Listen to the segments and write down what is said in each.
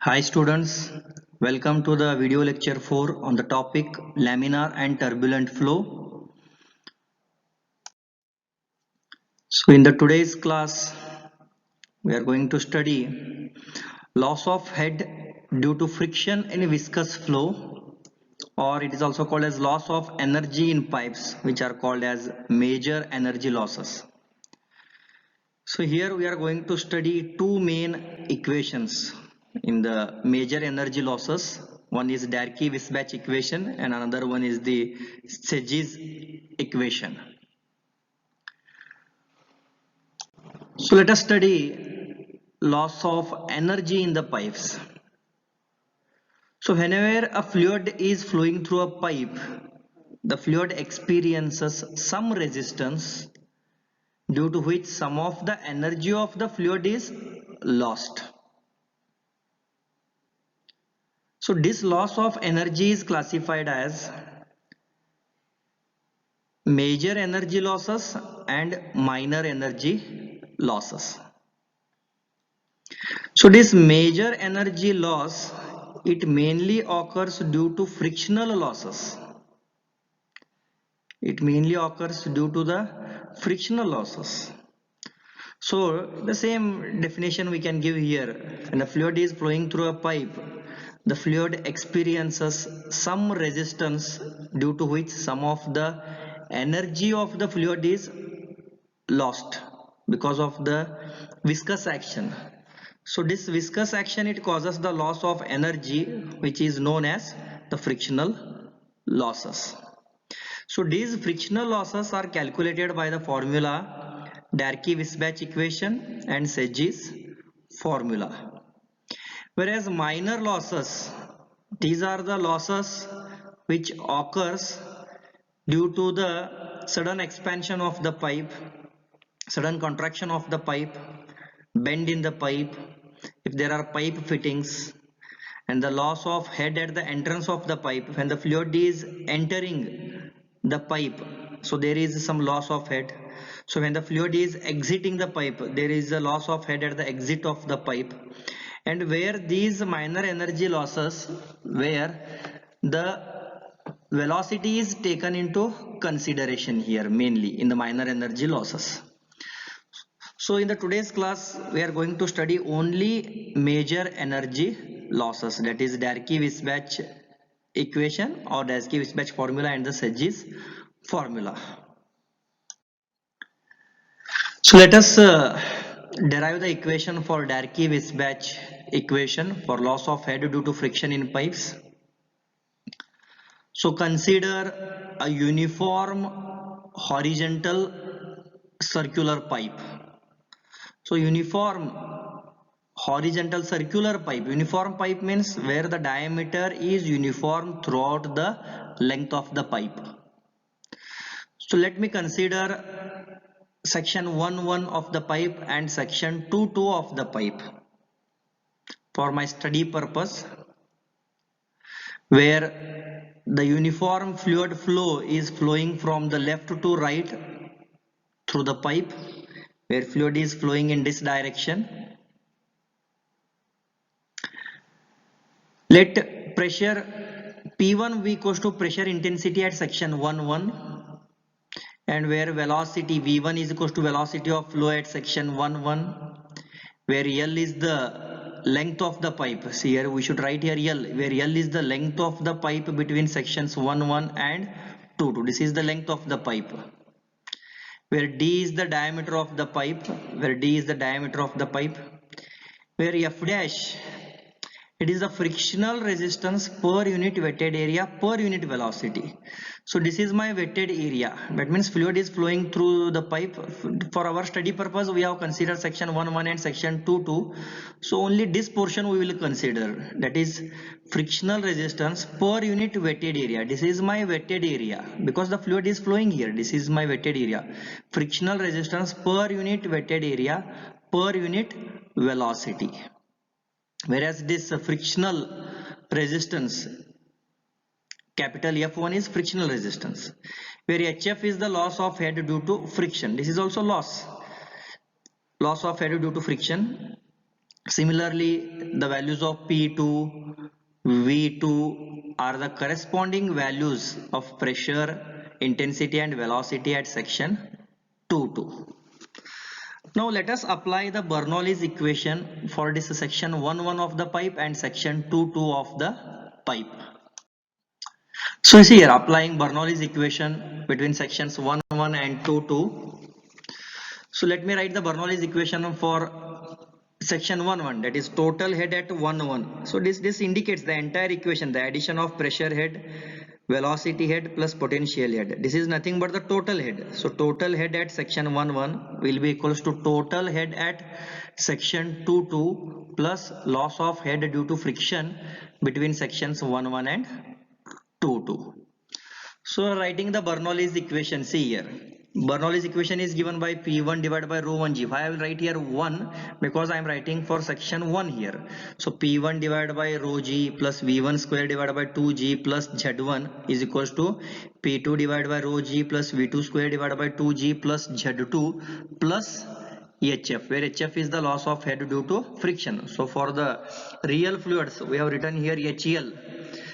Hi students, welcome to the video lecture 4 on the topic laminar and turbulent flow. So in the today's class we are going to study loss of head due to friction in viscous flow, or it is also called as loss of energy in pipes, which are called as major energy losses. So here we are going to study two main equations in the major energy losses. One is Darcy-Weisbach equation and another one is the Sedgwick's equation. So let us study loss of energy in the pipes. So whenever a fluid is flowing through a pipe, the fluid experiences some resistance due to which some of the energy of the fluid is lost. So this loss of energy is classified as major energy losses and minor energy losses. So this major energy loss, it mainly occurs due to frictional losses. It mainly occurs due to the frictional losses. So the same definition we can give here. When a fluid is flowing through a pipe, the fluid experiences some resistance due to which some of the energy of the fluid is lost because of the viscous action. So this viscous action, it causes the loss of energy, which is known as the frictional losses. So these frictional losses are calculated by the formula Darcy-Weisbach equation and Sedgwick's formula. Whereas minor losses, these are the losses which occurs due to the sudden expansion of the pipe, sudden contraction of the pipe, bend in the pipe, if there are pipe fittings, and the loss of head at the entrance of the pipe when the fluid is entering the pipe. So there is some loss of head. So when the fluid is exiting the pipe, there is a loss of head at the exit of the pipe. And where these minor energy losses, where the velocity is taken into consideration here, mainly in the minor energy losses. So in the today's class we are going to study only major energy losses, that is Darcy-Weisbach equation or Darcy-Weisbach formula and the Sedgwick's formula. So let us derive the equation for Darcy-Weisbach equation for loss of head due to friction in pipes. So consider a uniform horizontal circular pipe. So uniform horizontal circular pipe. Uniform pipe means where the diameter is uniform throughout the length of the pipe. So let me consider section 1-1 of the pipe and section 2-2 of the pipe for my study purpose, where the uniform fluid flow is flowing from the left to right through the pipe, where fluid is flowing in this direction. Let pressure P1 be equals to pressure intensity at section 1-1, and where velocity V1 is equals to velocity of flow at section 1-1, where L is the length of the pipe. See here we should write here L, where L is the length of the pipe between sections 1-1 and 2-2. This is the length of the pipe. Where D is the diameter of the pipe, where D is the diameter of the pipe, where F dash, it is the frictional resistance per unit wetted area per unit velocity. So this is my wetted area. That means fluid is flowing through the pipe. For our study purpose, we have considered section 1-1 and section 2-2. So only this portion we will consider. That is frictional resistance per unit wetted area. This is my wetted area because the fluid is flowing here. This is my wetted area. Frictional resistance per unit wetted area per unit velocity. Whereas this frictional resistance, capital F1 is frictional resistance, where HF is the loss of head due to friction. This is also loss of head due to friction. Similarly, the values of P2, V2 are the corresponding values of pressure, intensity and velocity at section 2. Now let us apply the Bernoulli's equation for this section 1 of the pipe and section 2 of the pipe. So you see here applying Bernoulli's equation between sections 1 and 2. So let me write the Bernoulli's equation for section 1 that is total head at 1. So this indicates the entire equation, the addition of pressure head, velocity head plus potential head. This is nothing but the total head. So total head at section 1 will be equals to total head at section 2 plus loss of head due to friction between sections 1 and 2. So writing the Bernoulli's equation, see here. Bernoulli's equation is given by P1 divided by rho 1g. Why I will write here 1? Because I am writing for section 1 here. So P1 divided by rho g plus V1 square divided by 2g plus Z1 is equals to P2 divided by rho g plus V2 square divided by 2g plus Z2 plus HF, where HF is the loss of head due to friction. So for the real fluids, we have written here HL.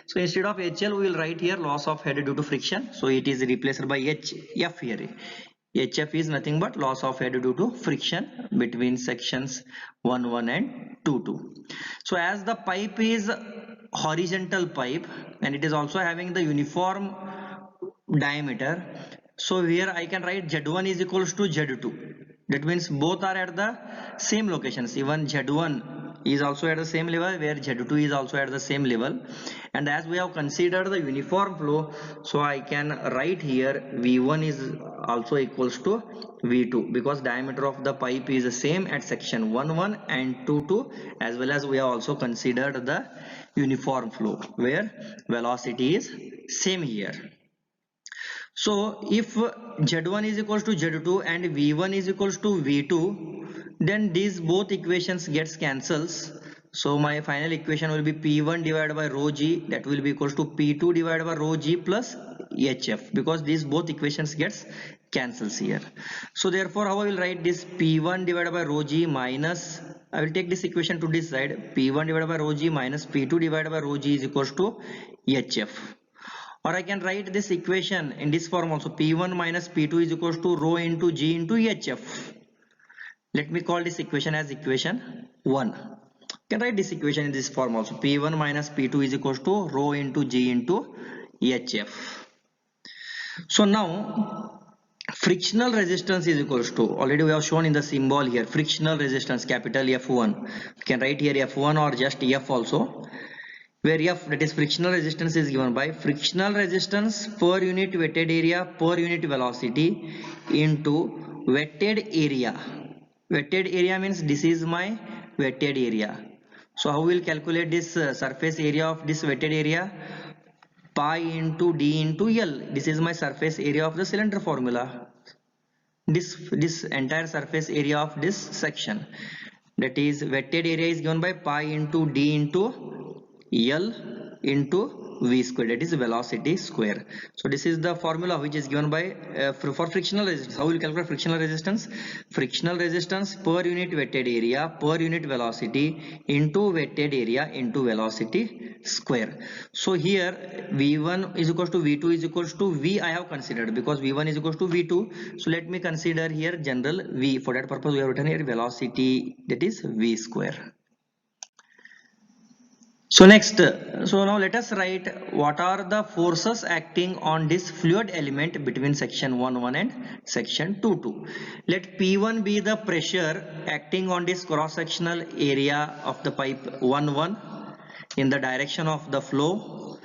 So instead of HL, we will write here loss of head due to friction. So it is replaced by HF here. HF is nothing but loss of head due to friction between sections 1 and 2. So as the pipe is horizontal pipe and it is also having the uniform diameter, so here I can write Z1 is equals to Z2. That means both are at the same locations. Even Z1 is also at the same level, where Z2 is also at the same level. And as we have considered the uniform flow, so I can write here V1 is also equals to V2, because diameter of the pipe is the same at section 1 and 2, as well as we have also considered the uniform flow where velocity is same here. So if Z1 is equals to Z2 and V1 is equals to V2, then these both equations gets cancels. So my final equation will be P1 divided by rho g, that will be equals to P2 divided by rho g plus HF, because these both equations gets cancels here. So therefore how I will write this P1 divided by rho g minus, I will take this equation to this side, P1 divided by rho g minus P2 divided by rho g is equals to HF. Or I can write this equation in this form also, P1 minus P2 is equals to rho into G into HF. Let me call this equation as equation 1. I can write this equation in this form also, P1 minus P2 is equals to rho into G into HF. So now frictional resistance is equals to, already we have shown in the symbol here, frictional resistance capital F1. You can write here F1 or just F also, where F, that is frictional resistance, is given by frictional resistance per unit wetted area per unit velocity into wetted area. Wetted area means this is my wetted area. So how we will calculate this surface area of this wetted area? Pi into D into L. This is my surface area of the cylinder formula. This entire surface area of this section, that is wetted area, is given by pi into D into L into V square, that is velocity square. So this is the formula which is given by for frictional resistance. How will you calculate frictional resistance? Frictional resistance per unit wetted area per unit velocity into wetted area into velocity square. So here V1 is equals to V2 is equals to V I have considered, because V1 is equals to V2. So let me consider here general V. For that purpose we have written here velocity, that is V square. So next, so now let us write what are the forces acting on this fluid element between section 1 and section 2. Let P1 be the pressure acting on this cross sectional area of the pipe 1 in the direction of the flow,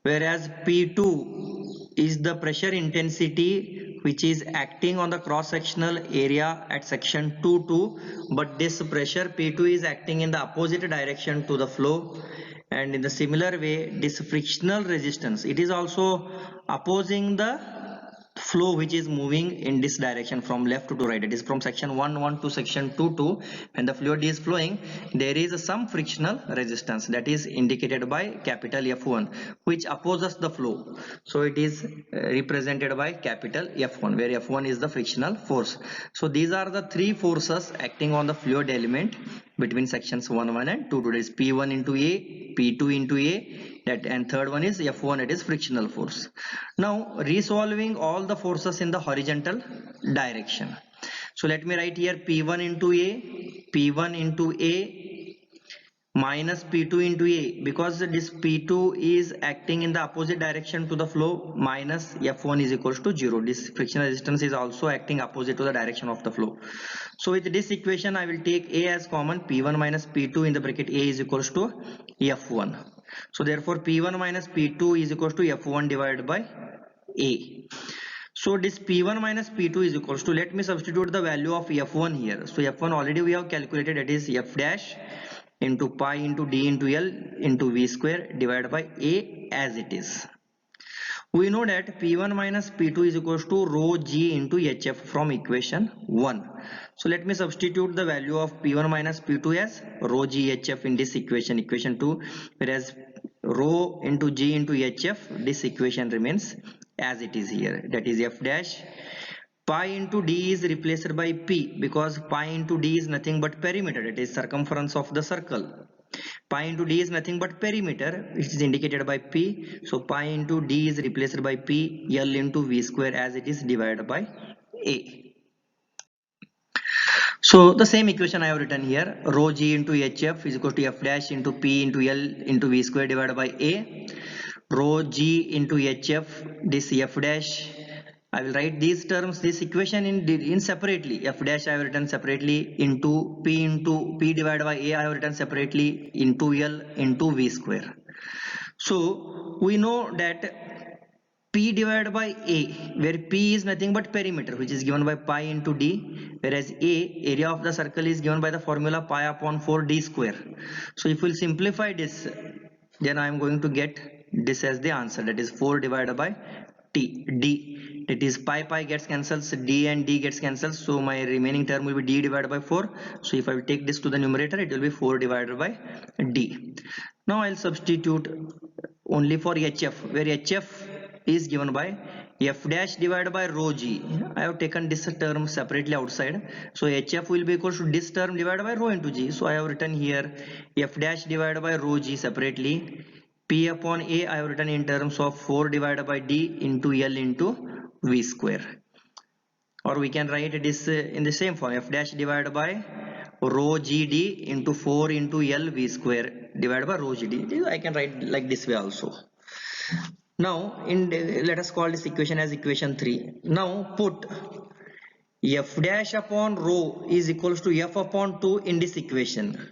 whereas P2 is the pressure intensity which is acting on the cross sectional area at section 2, but this pressure P2 is acting in the opposite direction to the flow. And in the similar way, this frictional resistance, it is also opposing the flow which is moving in this direction from left to right. It is from section 1 to section 2. When the fluid is flowing, there is some frictional resistance that is indicated by capital F1, which opposes the flow. So it is represented by capital F1, where F1 is the frictional force. So these are the three forces acting on the fluid element between sections 1 and 2. That is P1 into A, P2 into A, that, and third one is F1, it is frictional force. Now resolving all the forces in the horizontal direction. So let me write here P1 into A, P1 into A minus P2 into A, because this P2 is acting in the opposite direction to the flow, minus F1 is equals to 0. This frictional resistance is also acting opposite to the direction of the flow. So with this equation I will take A as common, P1 minus P2 in the bracket A is equals to F1. So therefore P1 minus P2 is equals to F1 divided by A. So this P1 minus P2 is equals to, let me substitute the value of F1 here. So F1 already we have calculated, that is F dash into pi into d into L into V square divided by A as it is. We know that P1 minus P2 is equals to rho G into HF from equation 1. So let me substitute the value of P1 minus P2 as rho G HF in this equation, equation 2, whereas rho into G into HF, this equation remains as it is here, that is F dash. Pi into d is replaced by P, because pi into d is nothing but perimeter, it is circumference of the circle. Pi into d is nothing but perimeter, which is indicated by P. So pi into d is replaced by P, L into V square as it is divided by A. So the same equation I have written here, rho G into HF is equal to F dash into P into L into V square divided by A. Rho G into HF, this F dash, I will write these terms, this equation in separately. F dash I have written separately, into P divided by A I have written separately, into L into V square. So we know that P divided by A, where P is nothing but perimeter, which is given by pi into D, whereas A, area of the circle, is given by the formula pi upon 4 D square. So if we'll simplify this, then I am going to get this as the answer, that is 4 divided by D. That is pi gets cancels, D and D gets cancelled, so my remaining term will be D divided by 4. So if I will take this to the numerator, it will be 4 divided by D. Now I'll substitute only for HF, where HF is given by F dash divided by rho G. I have taken this term separately outside. So HF will be equal to this term divided by rho into G. So I have written here F dash divided by rho G separately. P upon A I have written in terms of 4 divided by D into L into V square. Or we can write this in the same form, F dash divided by rho GD into 4 into L V square divided by rho GD. I can write like this way also. Now let us call this equation as equation 3. Now put F dash upon rho is equals to F upon 2 in this equation.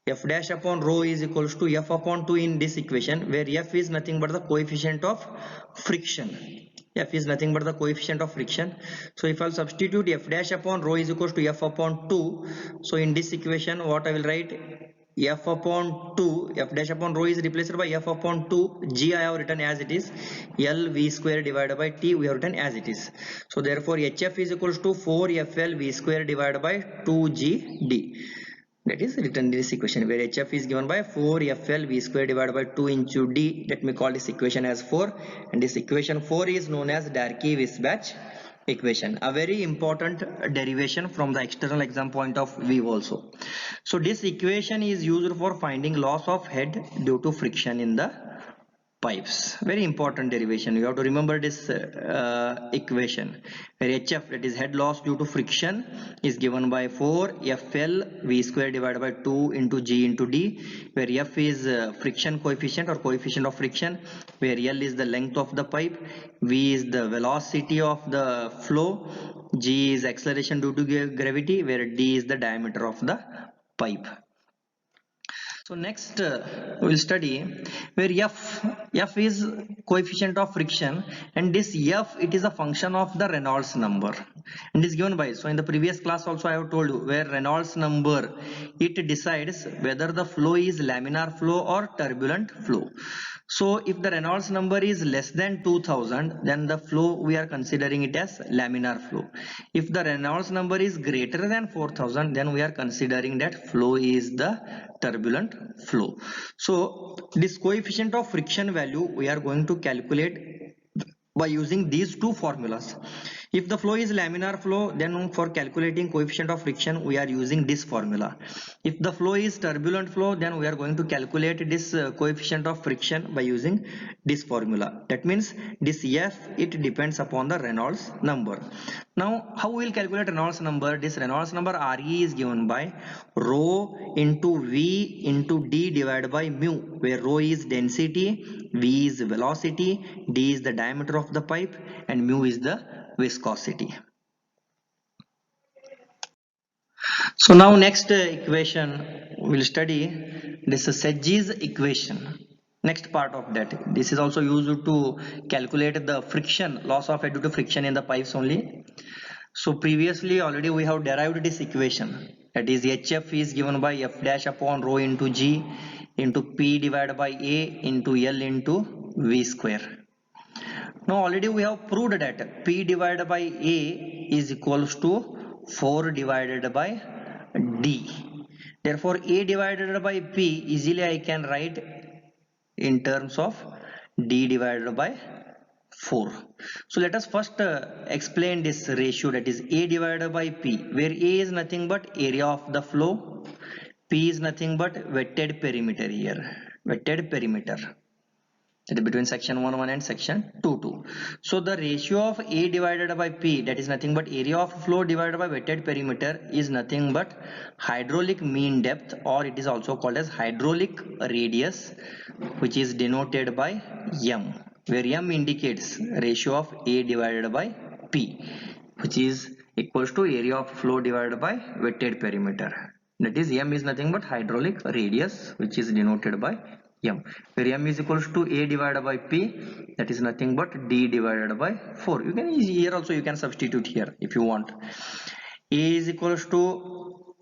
F dash upon rho is equals to F upon 2 in this equation, where F is nothing but the coefficient of friction. F is nothing but the coefficient of friction. So if I'll substitute F dash upon rho is equals to F upon 2, so in this equation what I will write, F upon 2, F dash upon rho is replaced by F upon 2, G I have written as it is, L V square divided by T we have written as it is. So therefore HF is equals to 4 FL V square divided by 2GD. That is written in this equation, where HF is given by 4 FL V square divided by 2 into D. Let me call this equation as 4, and this equation 4 is known as Darcy-Weisbach equation, a very important derivation from the external exam point of view also. So this equation is used for finding loss of head due to friction in the pipes. Very important derivation. You have to remember this equation, where HF, that is head loss due to friction, is given by 4 FL V square divided by 2 into G into D, where F is friction coefficient or coefficient of friction, where L is the length of the pipe, V is the velocity of the flow, G is acceleration due to gravity, where D is the diameter of the pipe. So next we will study where F is coefficient of friction, and this F, it is a function of the Reynolds number and is given by, so in the previous class also I have told you, where Reynolds number, it decides whether the flow is laminar flow or turbulent flow. So if the Reynolds number is less than 2000, then the flow we are considering it as laminar flow. If the Reynolds number is greater than 4000, then we are considering that flow is the turbulent flow. So this coefficient of friction value we are going to calculate by using these two formulas. If the flow is laminar flow, then for calculating coefficient of friction, we are using this formula. If the flow is turbulent flow, then we are going to calculate this coefficient of friction by using this formula. That means this F, it depends upon the Reynolds number. Now, how we will calculate Reynolds number? This Reynolds number Re is given by rho into V into D divided by mu, where rho is density, V is velocity, D is the diameter of the pipe, and mu is the viscosity. So now next equation we'll study this Sedge's equation. Next part of that, this is also used to calculate the friction, loss of head due to friction in the pipes only. So previously already we have derived this equation, that is HF is given by F dash upon rho into G into P divided by A into L into V square. Now already we have proved that P divided by A is equals to 4 divided by D. Therefore A divided by P easily I can write in terms of D divided by 4. So let us first explain this ratio, that is A divided by P, where A is nothing but area of the flow, P is nothing but wetted perimeter here, wetted perimeter. That is between section 1 and section 2. So the ratio of A divided by P, that is nothing but area of flow divided by wetted perimeter, is nothing but hydraulic mean depth, or it is also called as hydraulic radius, which is denoted by M, where M indicates ratio of A divided by P, which is equals to area of flow divided by wetted perimeter. That is M is nothing but hydraulic radius, which is denoted by M, where M is equals to A divided by P, that is nothing but D divided by 4. You can here also you can substitute here if you want. A is equals to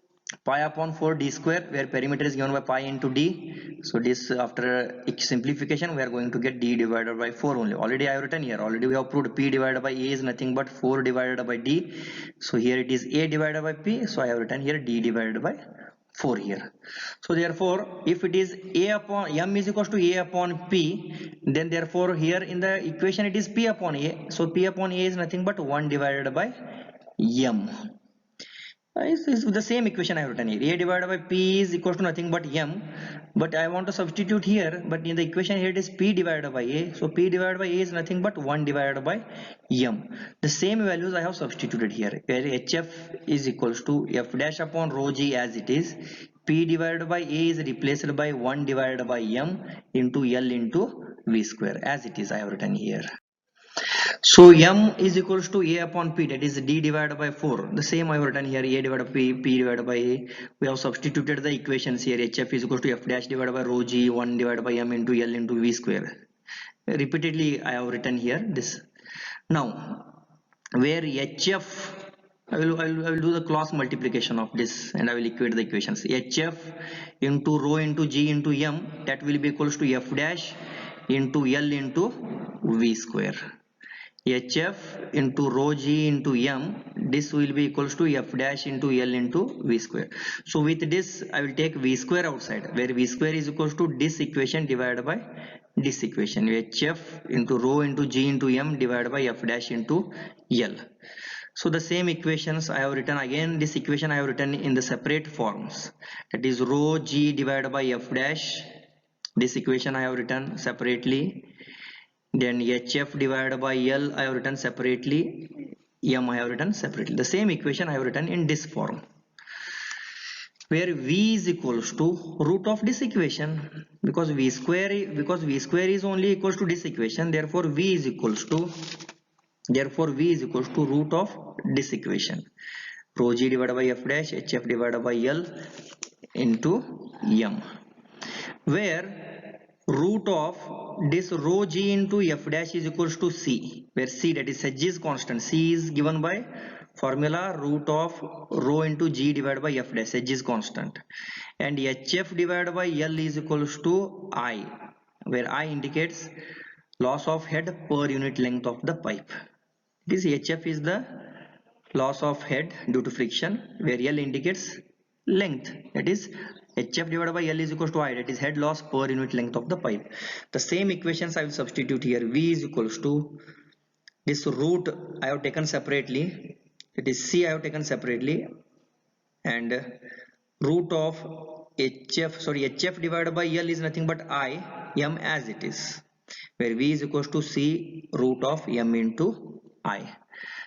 pi upon 4 D square, where perimeter is given by pi into D. So this, after simplification, we are going to get D divided by 4 only. Already I have written here, already we have proved P divided by A is nothing but 4 divided by D. So here it is A divided by P, so I have written here D divided by 4 here. So therefore if it is A upon M is equals to A upon P, then therefore here in the equation it is P upon A. So P upon A is nothing but 1 divided by M. Is the same equation I have written here. A divided by P is equals to nothing but M, but I want to substitute here, but in the equation here it is P divided by A. So P divided by A is nothing but 1 divided by M. The same values I have substituted here, where HF is equals to F dash upon rho G as it is. P divided by A is replaced by 1 divided by M into L into V square, as it is I have written here. So M is equals to A upon P, that is D divided by 4. The same I have written here, A divided by P, P divided by A. We have substituted the equations here. HF is equals to F dash divided by rho G, 1 divided by M into L into V square. Repeatedly I have written here this. Now, where HF, I will do the cross multiplication of this and I will equate the equations. HF into rho into G into M, that will be equals to F dash into L into V square. HF into rho G into M, this will be equals to F dash into L into V square. So with this I will take V square outside, where V square is equals to this equation divided by this equation, HF into rho into G into M divided by F dash into L. So the same equations I have written again, this equation I have written in the separate forms, that is rho G divided by F dash. This equation I have written separately. Then HF divided by L I have written separately, M I have written separately. The same equation I have written in this form, where V is equals to root of this equation, because V square is only equals to this equation, therefore V is equals to root of this equation, rho G divided by F dash, HF divided by L into M, where root of this rho G into F dash is equals to C, where C, that is Sedge's constant. C is given by formula root of rho into G divided by F dash, Sedge's constant, and HF divided by L is equals to I, where I indicates loss of head per unit length of the pipe. This HF is the loss of head due to friction, where L indicates length, that is HF divided by L is equals to I, that is head loss per unit length of the pipe. The same equations I will substitute here. V is equals to This root I have taken separately, it is C I have taken separately, and root of HF divided by L is nothing but M as it is, where V is equals to C root of M into I.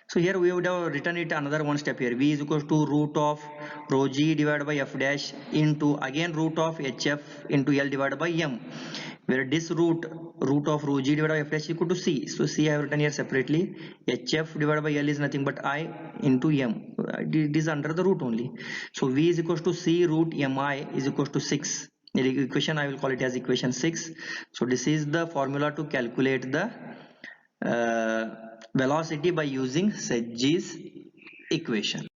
So here we would have written it another one step here. V is equals to root of rho G divided by F dash into again root of HF into L divided by M, where this root of rho G divided by F dash is equal to C. So C I have written here separately. HF divided by L is nothing but I into M. It is under the root only. So V is equals to C root Mi is equals to 6. The equation I will call it as equation 6. So this is the formula to calculate the velocity by using Sedge's equation.